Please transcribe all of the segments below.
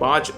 5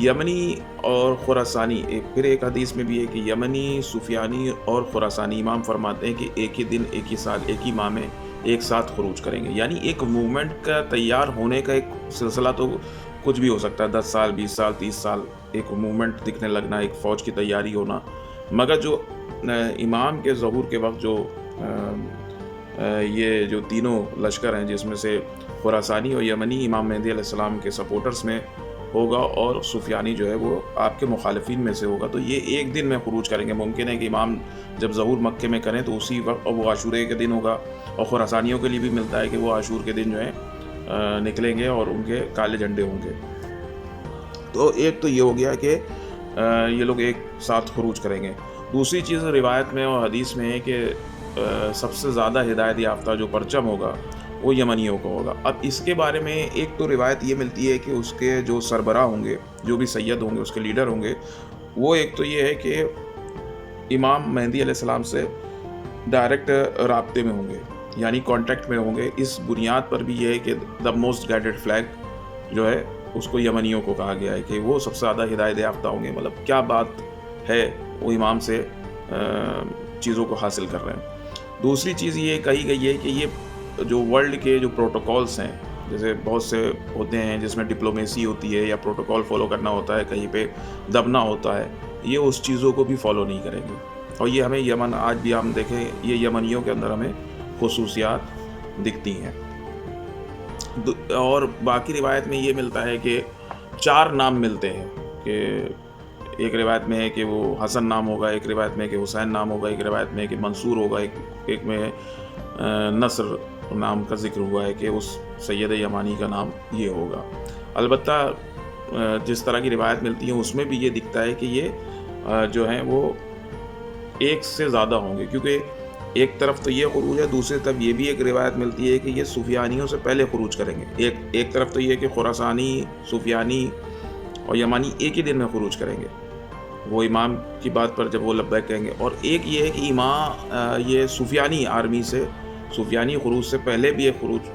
یمنی اور خراسانی، پھر ایک حدیث میں بھی ہے کہ یمنی، سفیانی اور خراسانی امام فرماتے ہیں کہ ایک ہی دن، ایک ہی سال، ایک ہی ماہ میں ایک ساتھ خروج کریں گے. یعنی ایک موومنٹ کا تیار ہونے کا ایک سلسلہ تو کچھ بھی ہو سکتا ہے، 10 سال، 20 سال، 30 سال، ایک موومنٹ دکھنے لگنا، ایک فوج کی تیاری ہونا. مگر جو امام کے ظہور کے وقت جو یہ جو تینوں لشکر ہیں، جس میں سے خراسانی اور یمنی امام مہدی علیہ السلام کے سپورٹرز میں ہوگا اور سفیانی جو ہے وہ آپ کے مخالفین میں سے ہوگا، تو یہ ایک دن میں خروج کریں گے. ممکن ہے کہ امام جب ظہور مکے میں کریں تو اسی وقت، اور وہ عاشورے کے دن ہوگا، اور خراسانیوں کے لیے بھی ملتا ہے کہ وہ عاشور کے دن جو ہے نکلیں گے اور ان کے کالے جھنڈے ہوں گے. تو ایک تو یہ ہو گیا کہ یہ لوگ ایک ساتھ خروج کریں گے. دوسری چیز روایت میں اور حدیث میں ہے کہ سب سے زیادہ ہدایت یافتہ جو پرچم ہوگا وہ یمنیوں کو ہوگا. اب اس کے بارے میں ایک تو روایت یہ ملتی ہے کہ اس کے جو سربراہ ہوں گے، جو بھی سید ہوں گے، اس کے لیڈر ہوں گے، وہ ایک تو یہ ہے کہ امام مہدی علیہ السلام سے ڈائریکٹ رابطے میں ہوں گے، یعنی کانٹیکٹ میں ہوں گے. اس بنیاد پر بھی یہ ہے کہ دا موسٹ گائیڈڈ فلیگ جو ہے اس کو یمنیوں کو کہا گیا ہے کہ وہ سب سے زیادہ ہدایت یافتہ ہوں گے. مطلب کیا بات ہے، وہ امام سے چیزوں کو حاصل کر رہے ہیں. دوسری چیز یہ کہی گئی ہے کہ یہ جو ورلڈ کے جو پروٹوکولز ہیں، جیسے بہت سے ہوتے ہیں جس میں ڈپلومیسی ہوتی ہے یا پروٹوکول فالو کرنا ہوتا ہے، کہیں پہ دبنا ہوتا ہے، یہ اس چیزوں کو بھی فالو نہیں کریں گے. اور یہ ہمیں یمن، آج بھی ہم دیکھیں یہ یمنیوں کے اندر ہمیں خصوصیات دکھتی ہیں. اور باقی روایت میں یہ ملتا ہے کہ 4 نام ملتے ہیں، کہ ایک روایت میں ہے کہ وہ حسن نام ہوگا، ایک روایت میں ہے کہ حسین نام ہوگا، ایک روایت میں ہے کہ منصور ہوگا، ایک میں نصر نام کا ذکر ہوا ہے کہ اس سید یمانی کا نام یہ ہوگا. البتہ جس طرح کی روایت ملتی ہیں اس میں بھی یہ دکھتا ہے کہ یہ جو ہیں وہ ایک سے زیادہ ہوں گے، کیونکہ ایک طرف تو یہ خروج ہے، دوسری طرف یہ بھی ایک روایت ملتی ہے کہ یہ سفیانیوں سے پہلے خروج کریں گے. ایک طرف تو یہ کہ خراسانی، سفیانی اور یمانی ایک ہی دن میں خروج کریں گے، وہ امام کی بات پر جب وہ لبیک کہیں گے. اور ایک یہ ہے کہ امام یہ سفیانی آرمی سے، سفیانی خروج سے پہلے بھی ایک خروج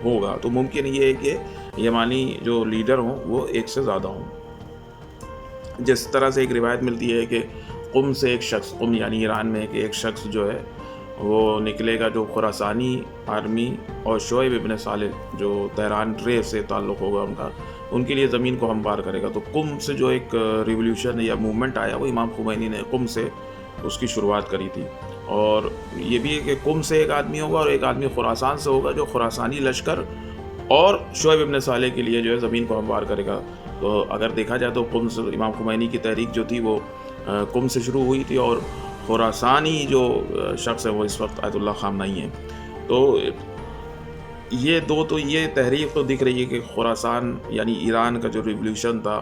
ہوگا، تو ممکن یہ ہے کہ یمانی جو لیڈر ہوں وہ ایک سے زیادہ ہوں. جس طرح سے ایک روایت ملتی ہے کہ قم سے ایک شخص، قم یعنی ایران میں ایک شخص جو ہے وہ نکلے گا، جو خراسانی آرمی اور شعیب ابن صالح جو تہران رے سے تعلق ہوگا ان کے لیے زمین کو ہموار کرے گا. تو قم سے جو ایک ریولیوشن یا موومنٹ آیا، وہ امام خمینی نے قم سے اس کی شروعات کری تھی. اور یہ بھی ہے کہ قم سے ایک آدمی ہوگا اور ایک آدمی خراسان سے ہوگا، جو خراسانی لشکر اور شعیب ابن صالح کے لیے جو ہے زمین کو ہموار کرے گا. تو اگر دیکھا جائے تو قم سے امام خمینی کی تحریک جو تھی وہ قم سے شروع ہوئی تھی، اور خراسانی جو شخص ہے وہ اس وقت آیت اللہ خامنئی ہیں. تو یہ دو تو یہ تحریک تو دکھ رہی ہے کہ خراسان یعنی ایران کا جو ریولیوشن تھا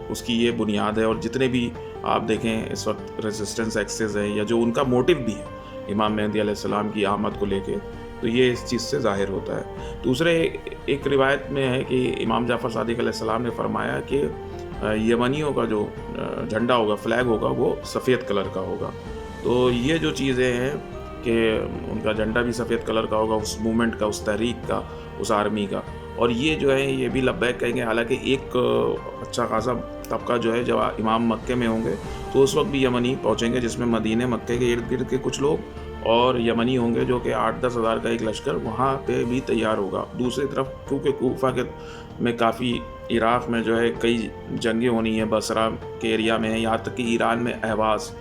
اس کی یہ بنیاد ہے. اور جتنے بھی آپ دیکھیں اس وقت ریزسٹنس ایکسز ہیں یا جو ان کا موٹیو بھی ہے امام مہدی علیہ السلام کی آمد کو لے کے، تو یہ اس چیز سے ظاہر ہوتا ہے. دوسرے ایک روایت میں ہے کہ امام جعفر صادق علیہ السلام نے فرمایا کہ یمنیوں کا جو جھنڈا ہوگا، فلیگ ہوگا، وہ سفید کلر کا ہوگا. تو یہ جو چیزیں ہیں کہ ان کا جھنڈا بھی سفید کلر کا ہوگا، اس موومنٹ کا، اس تحریک کا، اس آرمی کا. اور یہ جو ہے یہ بھی لبیک کہیں گے. حالانکہ ایک اچھا خاصا طبقہ جو ہے جب امام مکے میں ہوں گے تو اس وقت بھی یمنی پہنچیں گے، جس میں مدینہ مکے کے ارد گرد کے کچھ لوگ اور یمنی ہوں گے، جو کہ 8-10 ہزار کا ایک لشکر وہاں پہ بھی تیار ہوگا. دوسری طرف کیونکہ کوفہ میں کافی، عراق میں جو ہے کئی جنگیں ہونی ہیں، بصرہ کے ایریا میں ہے، یہاں تک کہ ایران میں اہواز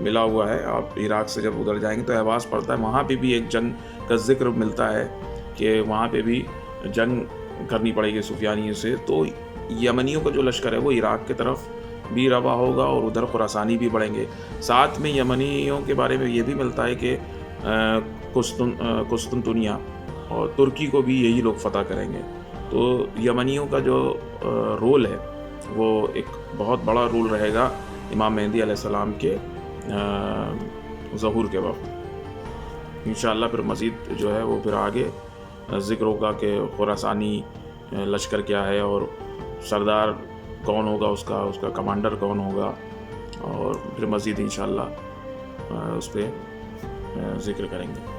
ملا ہوا ہے. آپ عراق سے جب ادھر جائیں گے تو اہواز پڑتا ہے، وہاں پہ بھی ایک جنگ کا ذکر ملتا ہے کہ وہاں پہ بھی جنگ کرنی پڑے گی سفیانیوں سے. تو یمنیوں کا جو لشکر ہے وہ عراق کی طرف بھی روا ہوگا اور ادھر خراسانی بھی بڑھیں گے. ساتھ میں یمنیوں کے بارے میں یہ بھی ملتا ہے کہ قسطنطنیہ اور ترکی کو بھی یہی لوگ فتح کریں گے. تو یمنیوں کا جو رول ہے وہ ایک بہت بڑا رول رہے گا امام مہدی علیہ السلام کے ظہور کے وقت. انشاءاللہ پھر مزید جو ہے وہ پھر آگے ذکر ہوگا کہ خراسانی لشکر کیا ہے اور سردار کون ہوگا، اس کا کمانڈر کون ہوگا، اور پھر مزید انشاءاللہ اس پہ ذکر کریں گے.